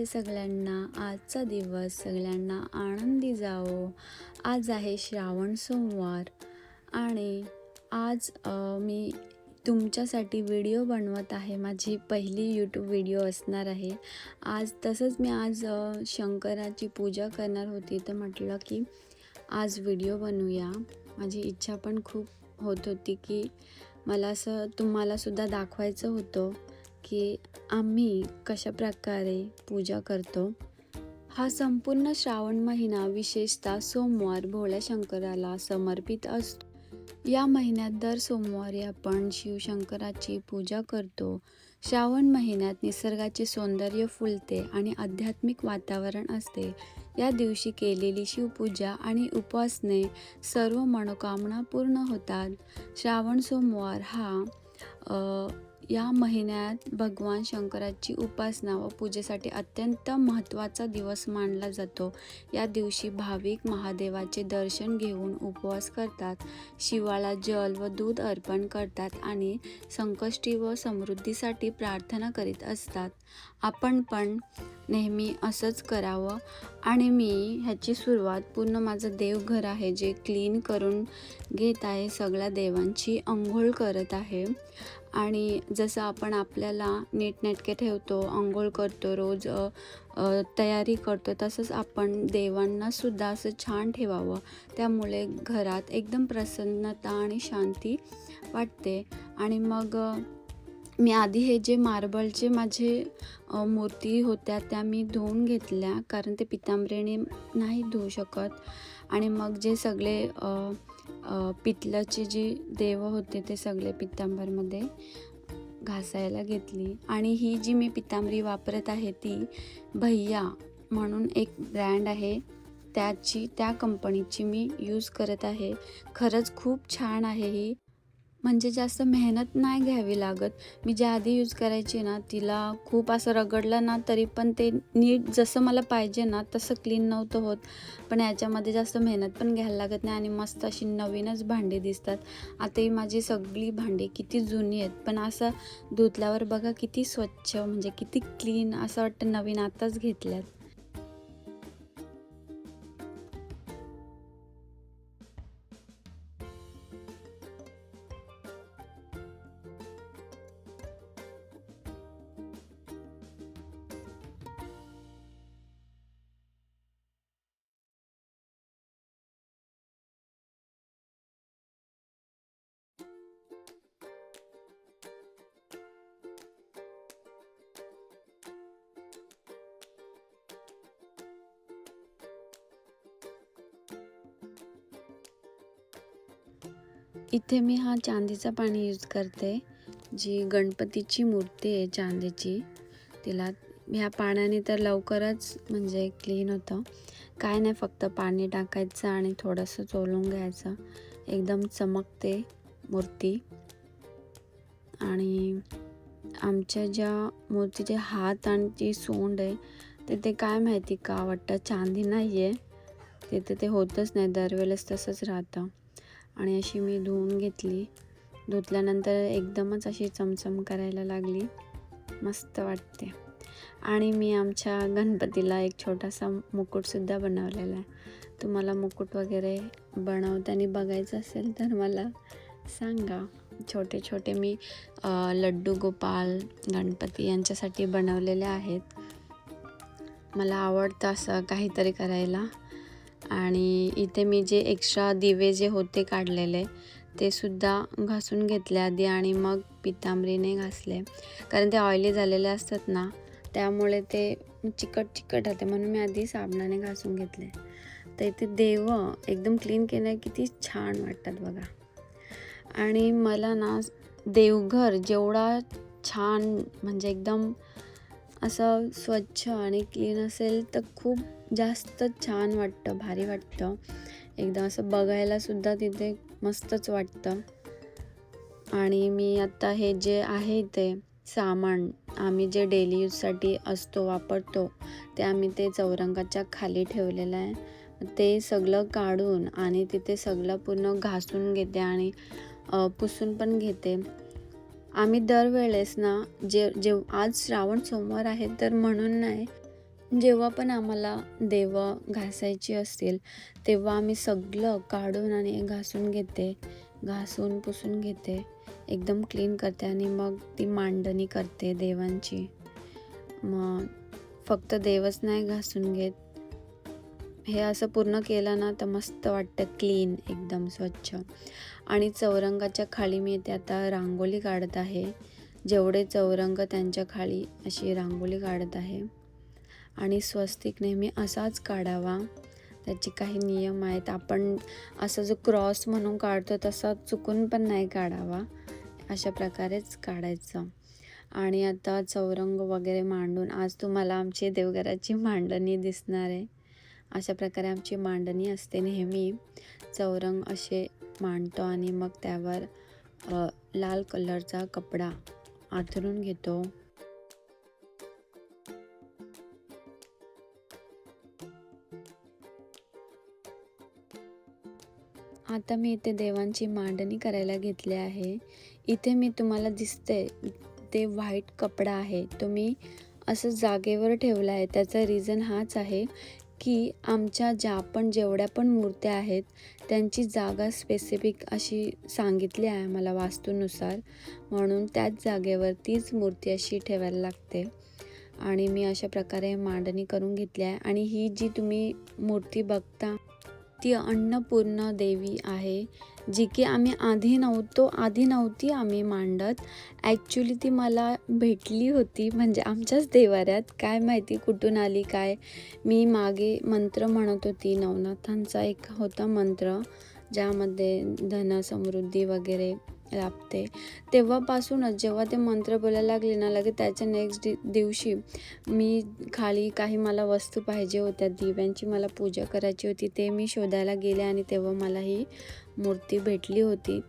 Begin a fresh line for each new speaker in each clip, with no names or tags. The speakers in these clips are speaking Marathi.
सगळ्यांना. आजचा दिवस सगळ्यांना आनंदी जावो. आज आहे श्रावण सोमवार आणि आज मी तुमच्यासाठी व्हिडिओ बनवत आहे. माझी पहिली यूट्यूब व्हिडिओ असणार आहे आज. तसंच मी आज शंकराची पूजा करणार होती, तर म्हटलं की आज व्हिडिओ बनवूया. माझी इच्छा पण खूप होत होती की मला असं तुम्हालासुद्धा दाखवायचं होतं की आम्ही कशा प्रकारे पूजा करतो. हा संपूर्ण श्रावण महिना विशेषतः सोमवार भोळ्या शंकराला समर्पित असतो. या महिन्यात दर सोमवारी आपण शिवशंकराची पूजा करतो. श्रावण महिन्यात निसर्गाचे सौंदर्य फुलते आणि आध्यात्मिक वातावरण असते. या दिवशी केलेली शिवपूजा आणि उपासने सर्व मनोकामना पूर्ण होतात. श्रावण सोमवार हा या महिन्यात भगवान शंकराची उपासना व पूजेसाठी अत्यंत महत्त्वाचा दिवस मानला जातो. या दिवशी भाविक महादेवाचे दर्शन घेऊन उपवास करतात, शिवाला जल व दूध अर्पण करतात आणि संकष्टी व समृद्धीसाठी प्रार्थना करीत असतात. आपण पण नेहमी असंच करावं. आणि मी ह्याची सुरुवात पूर्ण माझं देवघर आहे जे क्लीन करून घेत आहे. सगळ्या देवांची अंघोळ करत आहे. आणि जसं आपण आपल्याला नीटनेटके ठेवतो, अंघोळ करतो, रोज तयारी करतो, तसंच आपण देवांनासुद्धा असं छान ठेवावं. त्यामुळे घरात एकदम प्रसन्नता आणि शांती वाटते. आणि मग मी आधी हे जे मार्बलचे माझे मूर्ती होत्या त्या मी धुवून घेतल्या, कारण ते पितांबरीने नाही धुवू शकत. आणि मग जे सगळे पितलाचे जे देव होते ते सगळे पितांबरमध्ये घासायला घेतली. आणि ही जी मी पितांबरी वापरत आहे ती भैया म्हणून एक ब्रँड आहे, त्या कंपनीची मी यूज करत आहे. खरंच खूप छान आहे ही. म्हणजे जास्त मेहनत नाही घ्यावी लागत. मी ज्या आधी यूज करायची ना तिला खूप असं रगडलं ना तरी पण ते नीट जसं मला पाहिजे ना तसं क्लीन नव्हतं होत. पण याच्यामध्ये जास्त मेहनत पण घ्यायला लागत नाही आणि मस्त अशी नवीनच भांडी दिसतात. आता ही माझी सगळी भांडी किती जुनी आहेत, पण असं धुतल्यावर बघा किती स्वच्छ, म्हणजे किती क्लीन, असं वाटतं नवीन आताच घेतल्यात. इथे मी हा चांदीचा पाणी यूज करते. जी गणपतीची मूर्ती आहे चांदीची, तिला ह्या पाण्याने तर लवकरच म्हणजे क्लीन होतं. काय नाही, फक्त पाणी टाकायचं आणि थोडंसं चोळून घ्यायचं, एकदम चमकते मूर्ती. आणि आमच्या ज्या मूर्तीचे हात आणि जी सोंड आहे ते काय माहिती का वाटतं चांदी नाही आहे, ते होतच नाही, दरवेळेस तसंच राहतं. आणि अशी मी धुवून घेतली. धुतल्यानंतर एकदमच अशी चमचम करायला लागली, मस्त वाटते. आणि मी आमच्या गणपतीला एक छोटासा मुकुटसुद्धा बनवलेला आहे. तुम्हाला मुकुट वगैरे बनवताना बघायचं असेल तर मला सांगा. छोटे छोटे मी लड्डू गोपाल गणपती यांच्यासाठी बनवलेले आहेत. मला आवडतं असं काहीतरी करायला. आणि इथे मी जे एक्स्ट्रा दिवे जे होते काढलेले ते सुद्धा घासून घेतले आधी आणि मग पितांबरीने घासले, कारण ते ऑइली झालेले असतात ना, त्यामुळे ते चिकट राहते, म्हणून मी आधी साबणाने घासून घेतले. तर इथे देव एकदम क्लीन केलं, किती छान वाटतात बघा. आणि मला ना देवघर जेवढा छान, म्हणजे एकदम असं स्वच्छ आणि क्लीन असेल तर खूप जास्त छान वाटतं, भारी वाटतं. एकदम असं बघायलासुद्धा तिथे मस्तच वाटतं. आणि मी आत्ता हे जे आहे ते सामान आम्ही जे डेली यूजसाठी वापरतो ते आम्ही ते चौरंगाच्या खाली ठेवलेलं आहे. ते सगळं काढून आणि तिथे सगळं पूर्ण घासून घेते आणि पुसून पण घेते. आम्ही दरवेळेस ना जे आज श्रावण सोमवार आहे तर म्हणून नाही, जेव्हा पण आम्हाला देवं घासायची असतील तेव्हा आम्ही सगळं काढून आणि घासून घेते, घासून पुसून घेते, एकदम क्लीन करते आणि मग ती मांडणी करते देवांची. मग फक्त देवच नाही घासून घेत, हे असं पूर्ण केलं ना तर मस्त वाटतं, क्लीन एकदम स्वच्छ. आणि चौरंगाच्या खाली मी इथे आता रांगोळी काढत आहे. जेवढे चौरंग त्यांच्या खाली अशी रांगोळी काढत आहे. आणि स्वस्तिक नेहमी असाच काढावा, त्याचे काही नियम आहेत. आपण असं जो क्रॉस म्हणून काढतो तसा चुकून पण नाही काढावा, अशा प्रकारेच काढायचं. आणि आता चौरंग वगैरे मांडून आज तुम्हाला आमची देवघराची मांडणी दिसणार आहे. अशा प्रकारे आमची मांडणी असते नेहमी. चौरंग असे मांडतो आणि मग त्यावर लाल कलरचा कपडा अंथरून घेतो. आता मी इथे देवांची मांडणी करायला घेतली आहे. इथे मी तुम्हाला दिसते ते व्हाईट कपडा आहे, तो मी असं जागेवर ठेवला आहे. त्याचा रिझन हाच आहे की आमच्या जेवढ्या पण मूर्त्या आहेत त्यांची जागा स्पेसिफिक अशी सांगितली आहे मला वास्तूनुसार, म्हणून त्याच जागेवर तीच मूर्ती अशी ठेवायला लागते. आणि मी अशा प्रकारे मांडणी करून घेतली आहे. आणि ही जी तुम्ही मूर्ती बघता ती अन्नपूर्णा देवी आहे, जी की आम्ही आधी नव्हती आम्ही मांडत. ॲक्च्युली ती मला भेटली होती, म्हणजे आमच्याच देवाऱ्यात, काय माहिती कुठून आली काय. मी मागे मंत्र म्हणत होती, नवनाथांचा एक होता मंत्र ज्यामध्ये धन समृद्धी वगैरे लाभते. तेव्हापासूनच जेव्हा ते मंत्र बोलायला लागले ना, लगे त्याच्या नेक्स्ट दिवशी मी खाली काही मला वस्तू पाहिजे होत्या, दिव्यांची मला पूजा करायची होती, ते मी शोधायला गेले आणि तेव्हा मला ही मूर्ती भेटली होती.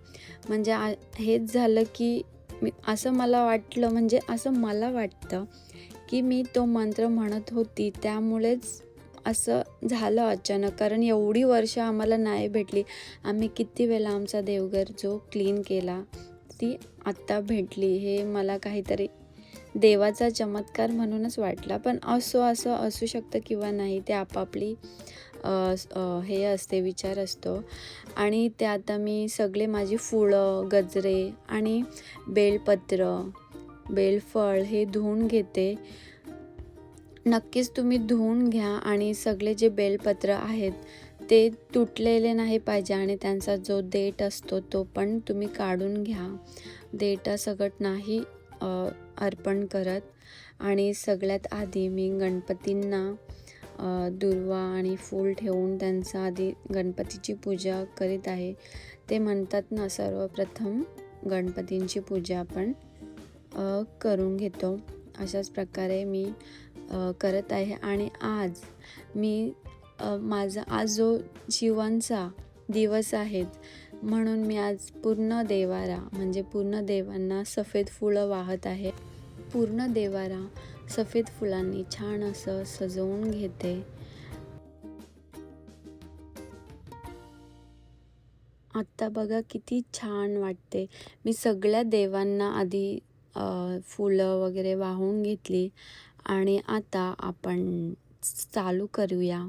म्हणजे हेच झालं की असं मला वाटलं, म्हणजे असं मला वाटतं की मी तो मंत्र म्हणत होती त्यामुळेच असं झालं अचानक, कारण एवढी वर्ष आम्हाला नाही भेटली. आम्ही किती वेळा आमचा देवघर जो क्लीन केला, ती आत्ता भेटली. हे मला काहीतरी देवाचा चमत्कार म्हणूनच वाटला. पण असं असू शकतं किंवा नाही, ते आपापली हे असते, विचार असतो. आणि ते आता मी सगळे माझी फुलं, गजरे आणि बेलपत्र, बेलफळ हे धुवून घेते. नक्कीच तुम्ही धुवून घ्या आणि सगळे जे बेलपत्र आहेत ते तुटलेले नाही पाहिजे आणि त्यांचा जो देठ असतो तो पण तुम्ही काढून घ्या. देठासकट नाही अर्पण करत. आणि सगळ्यात आधी मी गणपतींना दुर्वा आणि फूल ठेवून त्यांचा आधी गणपतीची पूजा करीत आहे. ते म्हणतात ना, सर्वप्रथम गणपतींची पूजा आपण करून घेतो. अशाच प्रकारे मी करत आहे. आणि आज मी आज जो शिवांचा दिवस आहेत म्हणून मी आज पूर्ण देवारा, म्हणजे पूर्ण देवांना सफेद फुलं वाहत आहे. पूर्ण देवारा सफेद फुलांनी छान असं सजवून घेते. आत्ता बघा किती छान वाटते. मी सगळ्या देवांना आधी फुलं वगैरे वाहून घेतली आणि आता आपण चालू करूया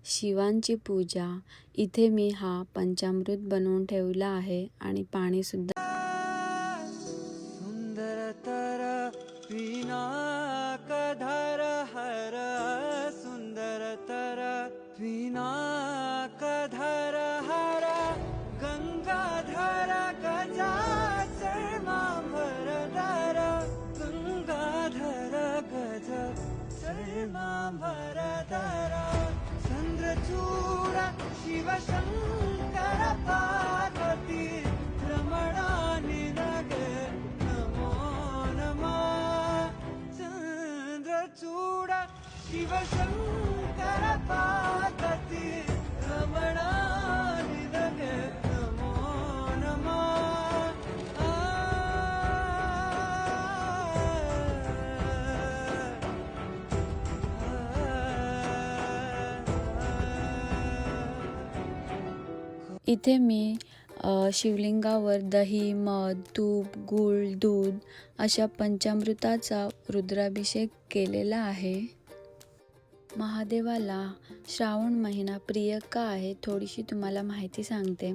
शिवांची पूजा. इथे मी हा पंचामृत बनवून ठेवला आहे आणि पाणीसुद्धा.
सुंदरतर पिनाकधर हर, सुंदरतर पिनाकधर हर, गंगाधर गजाचर्मांबरधर, गंगाधर गज चर्मांबरधर, चंद्रचूड शिवशंकर पार्वती रमणा निनग नमो नमः. चंद्रचूड शिवशंकर पार्वती रमणा निनग नमो नमः.
इथे मी शिवलिंगावर दही, मध, तूप, गूळ, दूध अशा पंचामृताचा रुद्राभिषेक केलेला आहे. महादेवाला श्रावण महिना प्रिय का आहे थोडीशी तुम्हाला माहिती सांगते.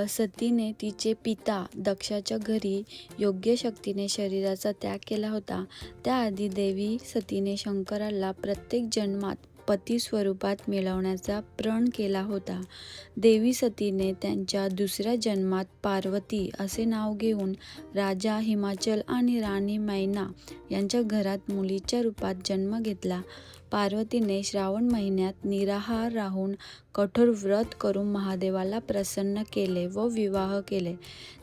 सतीने तिचे पिता दक्षाच्या घरी योग्य शक्तीने शरीराचा त्याग केला होता. त्याआधी देवी सतीने शंकराला प्रत्येक जन्मात पती स्वरूपात मिळवण्याचा प्रण केला होता. देवी सतीने त्यांच्या दुसऱ्या जन्मात पार्वती असे नाव घेऊन राजा हिमाचल आणि राणी मैना यांच्या घरात मुलीच्या रूपात जन्म घेतला. पार्वतीने श्रावण महिन्यात निराहार राहून कठोर व्रत करून महादेवाला प्रसन्न केले व विवाह केले.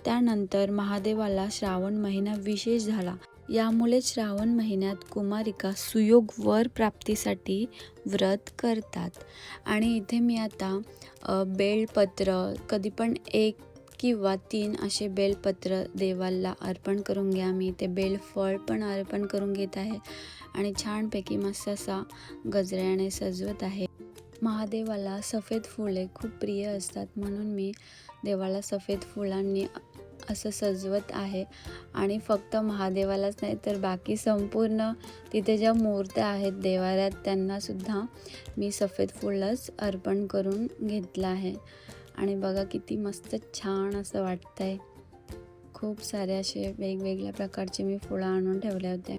त्यानंतर महादेवाला श्रावण महिना विशेष झाला. यामुळे श्रावण महिन्यात कुमारिका सुयोग वर प्राप्तीसाठी व्रत करतात. आणि इथे मी आता बेलपत्र कधी पण 1 किंवा 3 असे बेलपत्र देवाला अर्पण करून घ्या. मी इथे बेलफळ पण अर्पण करून घेत आहे आणि छानपैकी मस्त असा गजऱ्याने सजवत आहे. महादेवाला सफेद फुले खूप प्रिय असतात, म्हणून मी देवाला सफेद फुलांनी असं सजवत आहे. आणि फक्त महादेवालाच नाही तर बाकी संपूर्ण तिथे ज्या मूर्त्या आहेत देवाऱ्यात त्यांनासुद्धा मी सफेद फुलच अर्पण करून घेतलं आहे. आणि बघा किती मस्त छान असं वाटतंय. खूप सारे असे वेगवेगळ्या प्रकारचे मी फुलं आणून ठेवले होते.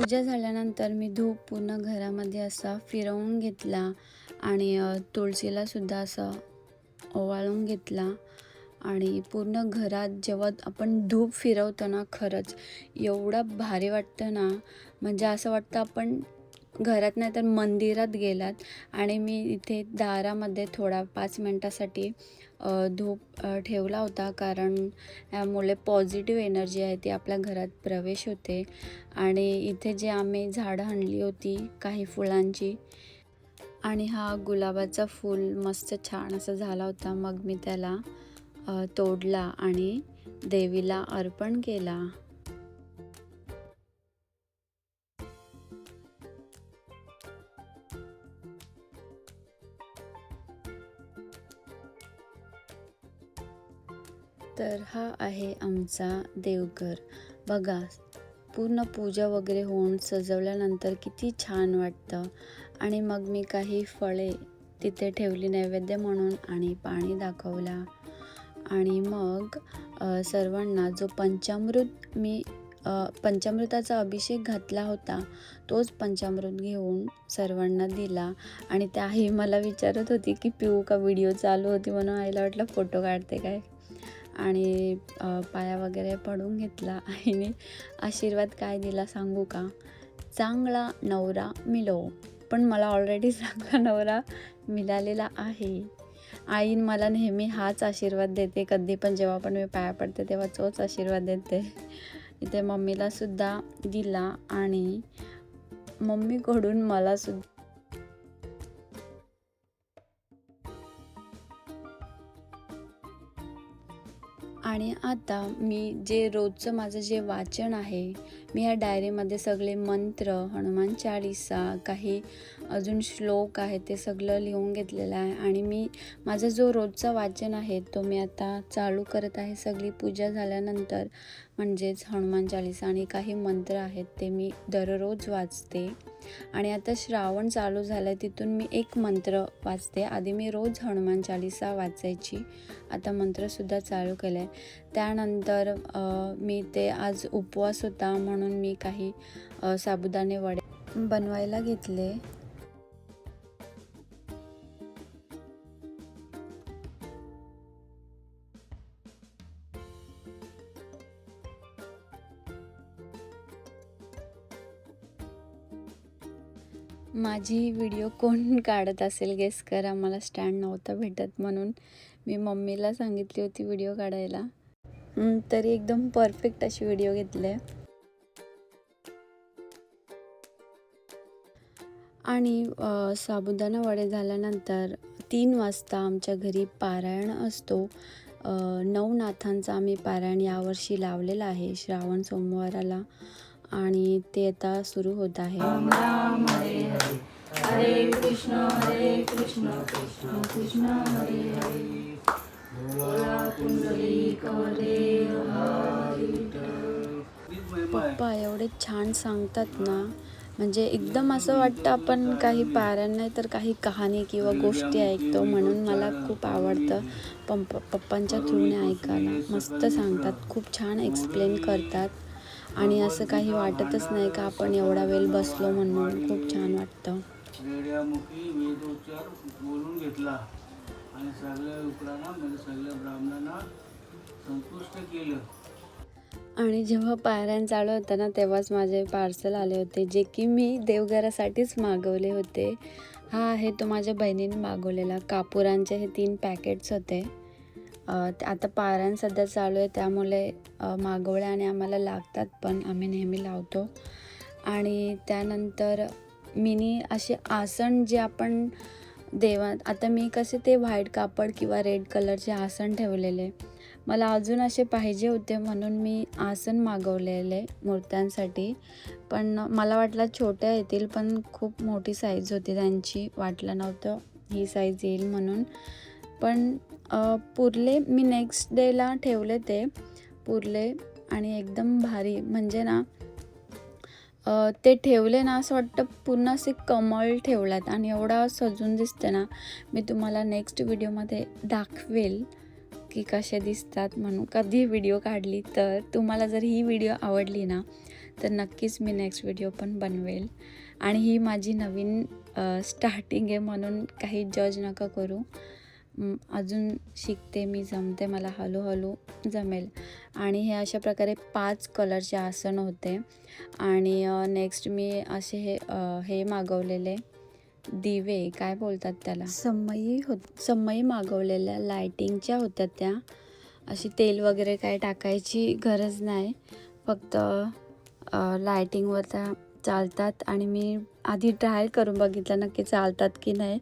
पूजा झाल्यानंतर मी धूप पूर्ण घरामध्ये असा फिरवून घेतला आणि तुळशीला सुद्धा असं ओवाळून घेतला. आणि पूर्ण घरात जेव्हा आपण धूप फिरवतो ना, खरंच एवढं भारी वाटतं ना, म्हणजे असं वाटतं आपण घरात नाही तर मंदिरात गेलात. आणि मी इथे दारामध्ये थोडा 5 मिनटासाठी धूप ठेवला होता, कारण यामुळे पॉझिटिव्ह एनर्जी आहे ती आपल्या घरात प्रवेश होते. आणि इथे जे आम्ही झाडं आणली होती काही फुलांची, आणि हा गुलाबाचा फूल मस्त छान असं झाला होता, मग मी त्याला तोडला आणि देवीला अर्पण केला. तर हा आहे आमचा देवघर. बघा पूर्ण पूजा वगैरे होऊन सजवल्यानंतर किती छान वाटतं. आणि मग मी काही फळे तिथे ठेवली नैवेद्य म्हणून आणि पाणी दाखवला. आणि मग सर्वांना जो पंचामृत मी पंचामृताचा अभिषेक घातला होता तोच पंचामृत घेऊन सर्वांना दिला. आणि त्याही मला विचारत होती की पिऊ का व्हिडिओ चालू होती, म्हणून आईला वाटलं फोटो काढते काय. आणि पाया वगैरे पडून घेतला. आईने आशीर्वाद काय दिला सांगू का, चांगला नवरा मिलो. पण मला ऑलरेडी चांगला नवरा मिळालेला आहे. आई मला नेहमी हाच आशीर्वाद देते, कधी पण जेव्हा पण मी पाया पडते तेव्हा तोच आशीर्वाद देते. इथे मम्मीला सुद्धा दिला आणि मम्मीकडून मला सुद्धा आणि आता मी जे रोजचं माझं जे वाचन आहे, मी ह्या डायरीमध्ये सगळे मंत्र, हनुमान चालीसा, काही अजून श्लोक आहे ते सगळं लिहून घेतलेलं आहे. आणि मी माझा जो रोजचा वाचन आहे तो मी आता चालू करत आहे. सगळी पूजा झाल्यानंतर म्हणजेच हनुमान चालीसा आणि काही मंत्र आहेत ते मी दररोज वाचते. आणि आता श्रावण चालू झालं आहे, तिथून मी एक मंत्र वाचते. आधी मी रोज हनुमान चालीसा वाचायची, आता मंत्रसुद्धा चालू केलं आहे. त्यानंतर मी ते आज उपवास होता म्हणून मी काही साबुदाणे वडे बनवायला घेतले. माझी व्हिडिओ कोण काढत असेल गेस करा. मला स्टँड नव्हता भेटत म्हणून मी मम्मीला सांगितली होती व्हिडिओ काढायला. तरी एकदम परफेक्ट अशी व्हिडिओ घेतले. आणि साबुदाणा वडे झाल्यानंतर 3 वाजता आमच्या घरी पारायण असतो. नवनाथांचा आम्ही पारायण यावर्षी लावलेला आहे श्रावण सोमवाराला आणि ते आता सुरू होत आहे. राम राम हरे हरे, हरे कृष्ण कृष्ण कृष्ण हरे हरे, बोला पुंडलिक देव हरी विठ्ठल. पप्पा एवढे छान सांगतात ना, म्हणजे एकदम असं वाटतं आपण काही पारायण नाही तर काही कहाणी किंवा गोष्टी ऐकतो. म्हणून मला खूप आवडतं पप्पांच्या थ्रूने ऐकायला. मस्त सांगतात, खूप छान एक्सप्लेन करतात आणि असं काही वाटतच नाही का आपण एवढा वेळ बसलो म्हणून. खूप छान वाटतं.
रेड्यामुखी वेदोच्चार बोलून घेतला आणि सगळ्या लोकांना म्हणजे सगळ्या ब्राह्मणांना संतुष्ट केलं.
आणि जेव्हा पारायण चालू होतं ना तेव्हाच माझे पार्सल आले होते, जे की मी देवघरासाठीच मागवले होते. हा आहे तो माझ्या बहिणीने मागवलेला. कापुरांचे हे 3 पॅकेट्स होते. आता पारायण सध्या चालू आहे त्यामुळे मागवले आणि आम्हाला लागतात पण आम्ही नेहमी लावतो. आणि त्यानंतर मिनी असे आसन जे आपण आता मी कसे ते व्हाईट कापड किंवा रेड कलरचे आसन ठेवलेले. मला अजून असे पाहिजे होते म्हणून मी आसन मागवलेले मूर्त्यांसाठी. पण मला वाटलं छोट्या येतील पण खूप मोठी साईज होती त्यांची. वाटलं नव्हतं ही साईज येईल म्हणून. पण पुरले. मी नेक्स्ट डेला ठेवले ते पुरले आणि एकदम भारी. म्हणजे ना ते ठेवले ना असं वाटतं पूर्ण असे कमळ ठेवल्यात आणि एवढा सजून दिसते ना. मी तुम्हाला नेक्स्ट व्हिडिओमध्ये दाखवेल की कसे दिसतात म्हणून. कधी व्हिडिओ काढली तर तुम्हाला जर ही व्हिडिओ आवडली ना तर नक्कीच मी नेक्स्ट व्हिडिओ पण बनवेल. आणि ही माझी नवीन स्टार्टिंग आहे म्हणून काही जज नका करू. अजून शिकते मी, जमते मला, हळूहळू जमेल. आणि हे अशा प्रकारे 5 कलरचे आसन होते. आणि नेक्स्ट मी असे हे मागवलेले दिवे, काय बोलतात त्याला, समई मागवलेल्या लायटिंगच्या होत्या त्या. अशी तेल वगैरे काय टाकायची गरज नाही, फक्त लायटिंगवर त्या चालतात. आणि मी आधी ट्राय करून बघितलं नक्की चालतात की नाही.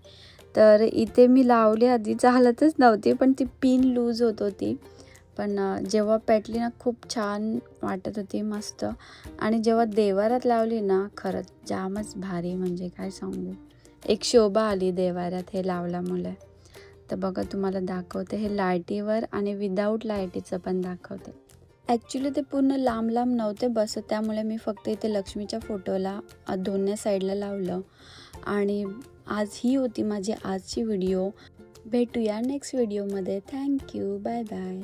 तर इथे मी लावली, आधी चालतच नव्हती पण ती पिन लूज होत होती. पण जेव्हा पेटली ना खूप छान वाटत होती, मस्त. आणि जेव्हा देवाऱ्यात लावली ना खरंच जामच भारी, म्हणजे काय सांगू. एक शोभा आली देवाऱ्यात हे लावल्यामुळे. तर बघा तुम्हाला दाखवते हे लाईटीवर आणि विदाऊट लाईटीचं पण दाखवते. ॲक्च्युली ते पूर्ण लांब लांब नव्हते बसत, त्यामुळे मी फक्त इथे लक्ष्मीच्या फोटोला दोन्ही साईडला लावलं. आणि आज ही होती माझी आजची व्हिडिओ. भेटूया नेक्स्ट व्हिडिओमध्ये. Thank you, bye bye.